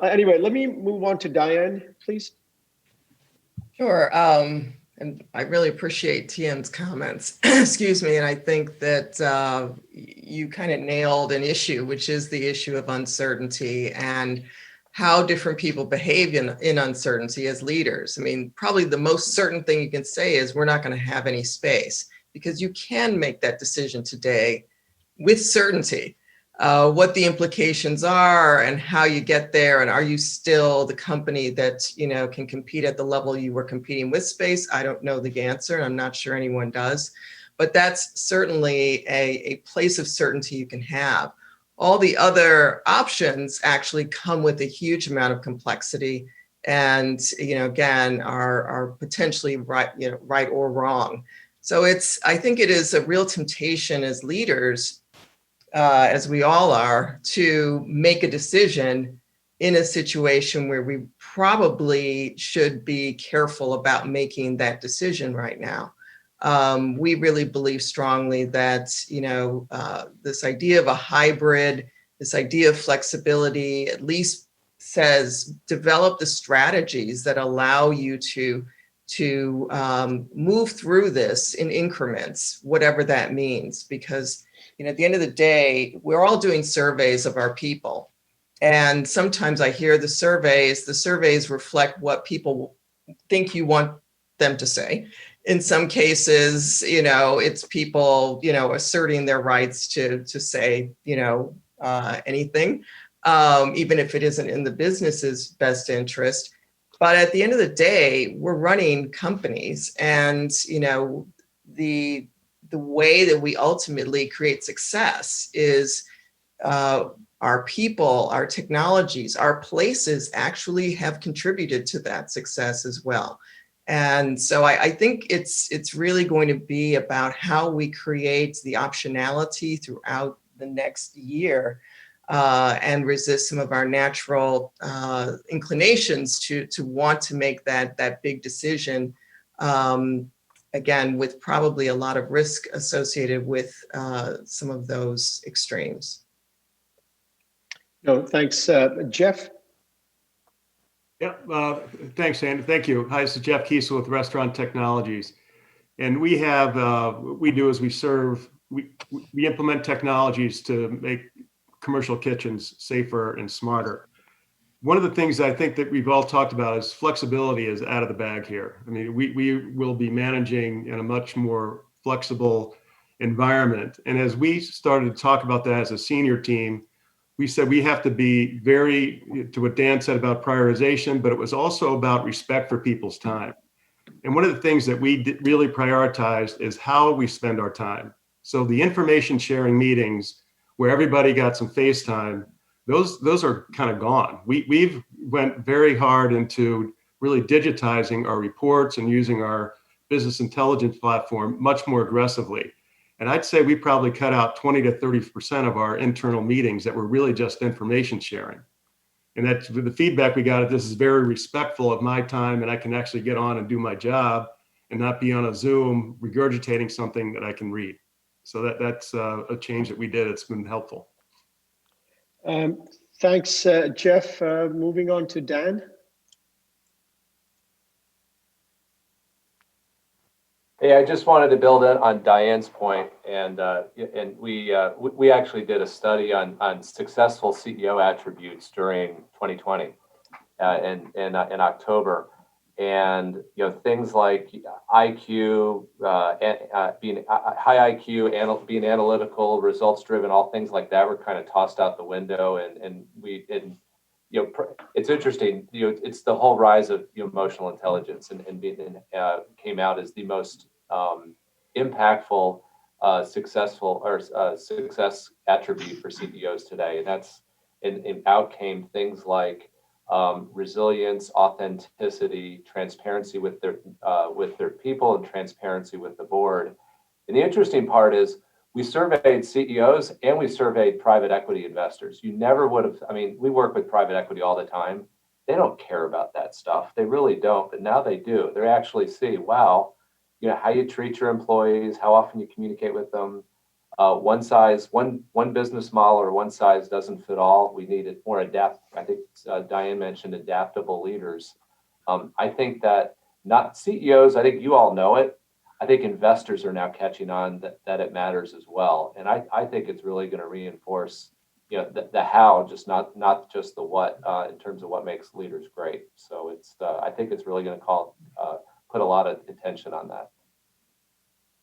A: Anyway, let me move on to Diane, please.
E: Sure. And I really appreciate Tien's comments. Excuse me. And I think that you kind of nailed an issue, which is the issue of uncertainty and how different people behave in uncertainty as leaders. I mean, probably the most certain thing you can say is we're not going to have any space, because you can make that decision today with certainty. What the implications are and how you get there, and are you still the company that can compete at the level you were competing with space? I don't know the answer, and I'm not sure anyone does, but that's certainly a place of certainty you can have. All the other options actually come with a huge amount of complexity, and again are potentially right or wrong. So I think it is a real temptation as leaders, as we all are, to make a decision in a situation where we probably should be careful about making that decision right now. We really believe strongly that, this idea of a hybrid, this idea of flexibility, at least says develop the strategies that allow you to move through this in increments, whatever that means, because at the end of the day, we're all doing surveys of our people. And sometimes I hear the surveys reflect what people think you want them to say. In some cases, it's people, asserting their rights to say, anything, even if it isn't in the business's best interest. But at the end of the day, we're running companies, and, the way that we ultimately create success is our people, our technologies, our places actually have contributed to that success as well. And so I think it's really going to be about how we create the optionality throughout the next year and resist some of our natural inclinations to want to make that big decision. Again, with probably a lot of risk associated with some of those extremes.
A: No, thanks, Jeff.
C: Yeah, thanks, Andy. Thank you. Hi, this is Jeff Kiesel with Restaurant Technologies. And we have, what we do is we implement technologies to make commercial kitchens safer and smarter. One of the things I think that we've all talked about is flexibility is out of the bag here. I mean, we will be managing in a much more flexible environment. And as we started to talk about that as a senior team, we said we have to be very, to what Dan said about prioritization, but it was also about respect for people's time. And one of the things that we really prioritized is how we spend our time. So the information sharing meetings where everybody got some face time, those are kind of gone. We've went very hard into really digitizing our reports and using our business intelligence platform much more aggressively. And I'd say we probably cut out 20 to 30% of our internal meetings that were really just information sharing. And that's the feedback we got. This is very respectful of my time, and I can actually get on and do my job and not be on a Zoom regurgitating something that I can read. So that's a change that we did. It's been helpful.
A: Thanks, Jeff. Moving on to Dan.
K: Hey, I just wanted to build on Diane's point, and we actually did a study on successful CEO attributes during 2020 in October, and things like IQ, being high IQ, being analytical, results driven, all things like that were kind of tossed out the window, and it's interesting. It's the whole rise of emotional intelligence, and came out as the most impactful, successful or success attribute for CEOs today, and that's and out came things like resilience, authenticity, transparency with their people, and transparency with the board. And the interesting part is, we surveyed CEOs and we surveyed private equity investors. You never would have, we work with private equity all the time. They don't care about that stuff. They really don't, but now they do. They actually see, wow, how you treat your employees, how often you communicate with them. One business model or one size doesn't fit all. We needed more I think Diane mentioned adaptable leaders. I think that not CEOs, I think you all know it. I think investors are now catching on that it matters as well. And I think it's really going to reinforce, the how, just not just the what, in terms of what makes leaders great. So I think it's really going to put a lot of attention on that.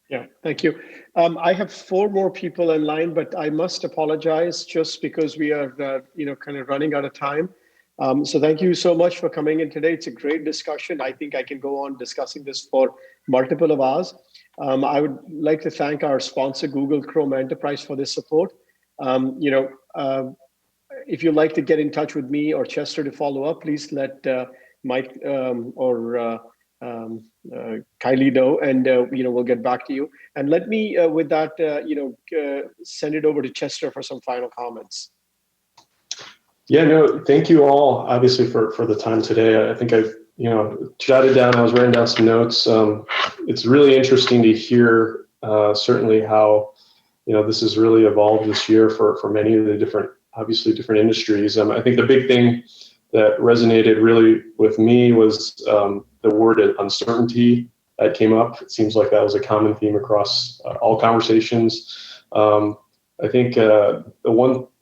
A: Yeah, thank you. I have 4 more people in line, but I must apologize just because we are, kind of running out of time. So thank you so much for coming in today. It's a great discussion. I think I can go on discussing this for multiple of hours. I would like to thank our sponsor, Google Chrome Enterprise, for this support. If you'd like to get in touch with me or Chester to follow up, please let Mike or Kylie know, and we'll get back to you. And let me, with that, send it over to Chester for some final comments.
B: Yeah, no, thank you all, obviously, for the time today. I think I've, jotted down, I was writing down some notes. It's really interesting to hear, certainly how, this has really evolved this year for many of the different industries. I think the big thing that resonated really with me was the word uncertainty that came up. It seems like that was a common theme across all conversations. I think the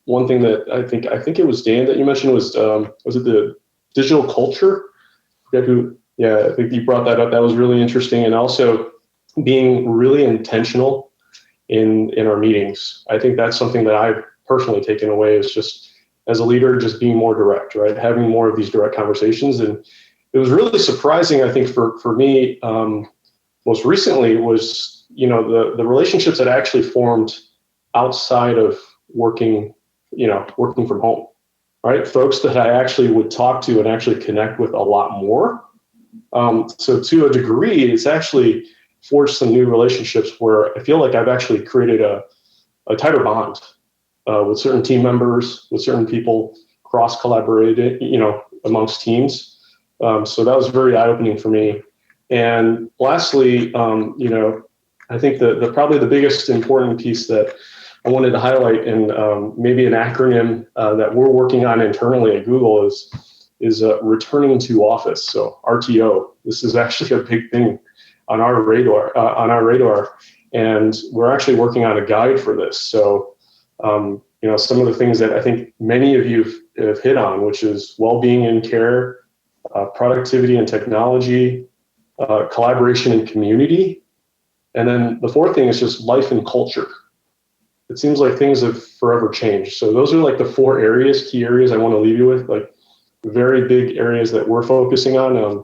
B: one thing that I think it was Dan that you mentioned was it the digital culture? I think you brought that up. That was really interesting, and also being really intentional in our meetings. I think that's something that I've personally taken away, is just as a leader, just being more direct, right? Having more of these direct conversations. And it was really surprising, I think, for me, most recently was, the relationships that I actually formed outside of working from home, right? Folks that I actually would talk to and actually connect with a lot more. So to a degree, it's actually forged some new relationships where I feel like I've actually created a tighter bond with certain team members, with certain people, cross-collaborated, amongst teams. So that was very eye-opening for me. And lastly, I think probably the biggest important piece that I wanted to highlight, and maybe an acronym that we're working on internally at Google is returning to office. So RTO. This is actually a big thing on our radar, and we're actually working on a guide for this. So some of the things that I think many of you have hit on, which is well-being and care, productivity and technology, collaboration and community, and then the 4th thing is just life and culture. it seems like things have forever changed. So those are like the four key areas I want to leave you with, like very big areas that we're focusing on.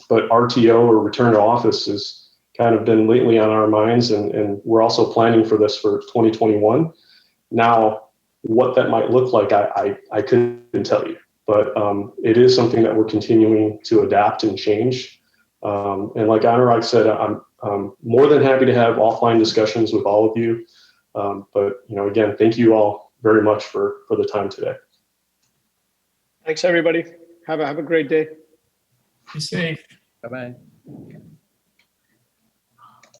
B: But RTO, or return to office, has kind of been lately on our minds, and we're also planning for this for 2021. Now, what that might look like, I couldn't tell you, but it is something that we're continuing to adapt and change. And like Anurag said, I'm more than happy to have offline discussions with all of you. But again, thank you all very much for the time today.
A: Thanks, everybody. Have a great day.
F: Be safe.
L: Bye-bye.